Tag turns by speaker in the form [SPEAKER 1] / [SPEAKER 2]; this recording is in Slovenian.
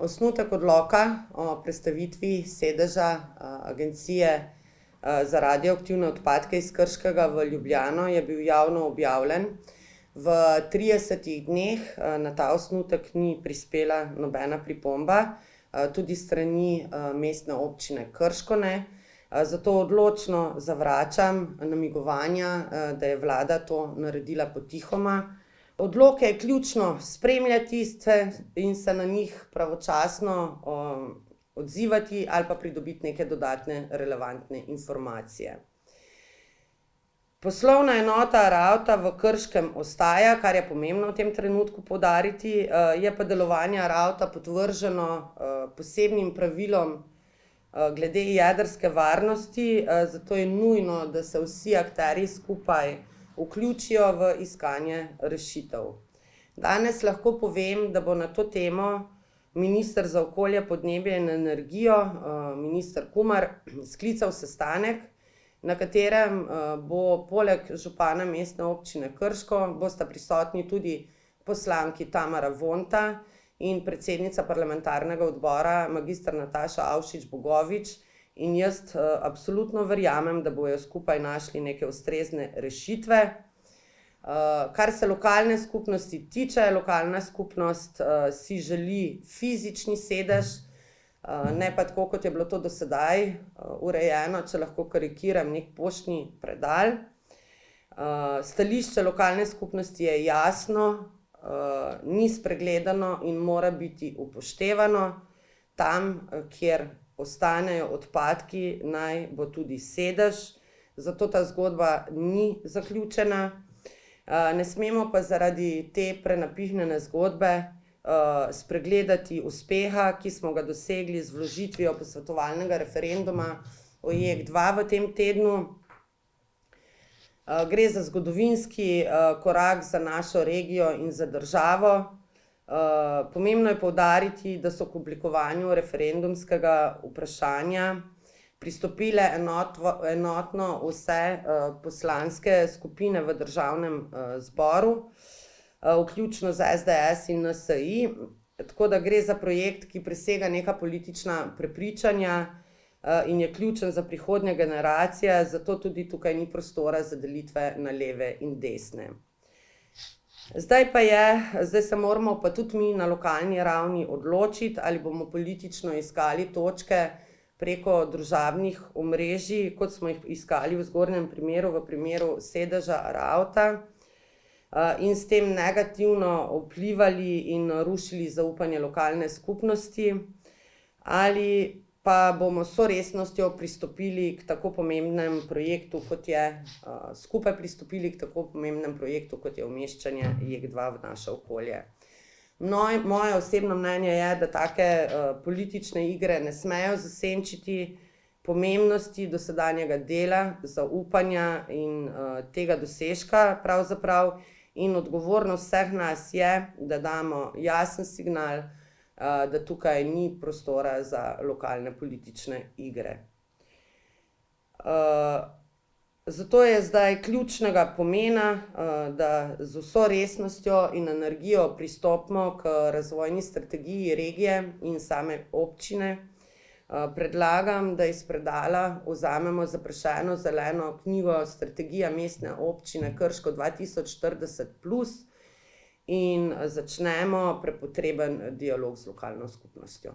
[SPEAKER 1] Osnutek odloka o prestavitvi sedeža Agencije za radioaktivne odpadke iz Krškega v Ljubljano je bil javno objavljen. V 30 dneh na ta osnutek ni prispela nobena pripomba, tudi s strani Mestne občine Krško ne. Zato odločno zavračam namigovanja, da je vlada to naredila potihoma. Odloke je ključno spremljati in se na njih pravočasno odzivati ali pa pridobiti neke dodatne relevantne informacije. Poslovna enota Ravta v Krškem ostaja, kar je pomembno v tem trenutku poudariti, je pa delovanje Ravta podvrženo posebnim pravilom glede jedrske varnosti, zato je nujno, da se vsi akterji skupaj vključijo v iskanje rešitev. Danes lahko povem, da bo na to temo minister za okolje, podnebje in energijo, minister Kumer, sklical sestanek, na katerem bo poleg župana Mestne občine Krško bosta prisotni tudi poslanki Tamara Vonta in predsednica parlamentarnega odbora magistra Nataša Avšič Bogovič. In jaz absolutno verjamem, da bojo skupaj našli neke ustrezne rešitve. Kar se lokalne skupnosti tiče, lokalna skupnost si želi fizični sedež, ne pa tako, kot je bilo to do sedaj urejeno, če lahko karikiram, neki poštni predal. Stališče lokalne skupnosti je jasno, ni spregledano in mora biti upoštevano. Tam, kjer ostanejo odpadki, naj bo tudi sedež, zato ta zgodba ni zaključena. Ne smemo pa zaradi te prenapihnjene zgodbe spregledati uspeha, ki smo ga dosegli z vložitvijo posvetovalnega referenduma o JEK2 v tem tednu. Gre za zgodovinski korak za našo regijo in za državo. Pomembno je poudariti, da so k oblikovanju referendumskega vprašanja pristopile enotno vse poslanske skupine v državnem zboru, vključno z SDS in NSi, tako da gre za projekt, ki presega neka politična prepričanja in je ključen za prihodnje generacije, zato tudi tukaj ni prostora za delitve na leve in desne. Zdaj se moramo pa tudi mi na lokalni ravni odločiti, ali bomo politično iskali točke preko družabnih omrežij, kot smo jih iskali v zgornjem primeru, v primeru sedeža Ravta, in s tem negativno vplivali in rušili zaupanje lokalne skupnosti, ali pa bomo s resnostjo pristopili k tako pomembnem projektu, kot je skupaj pristopili k tako pomembnem projektu, kot je umeščanje JEK2 v naše okolje. Moje osebno mnenje je, da take politične igre ne smejo zasenčiti pomembnosti dosedanjega dela, zaupanja in tega dosežka pravzaprav, in odgovornost vseh nas je, da damo jasen signal, da tukaj ni prostora za lokalne politične igre. Zato je zdaj ključnega pomena, da z vso resnostjo in energijo pristopimo k razvojni strategiji regije in same občine. Predlagam, da iz predala vzamemo zaprašeno zeleno knjigo Strategija Mestne občine Krško 2040+ in začnemo prepotreben dialog z lokalno skupnostjo.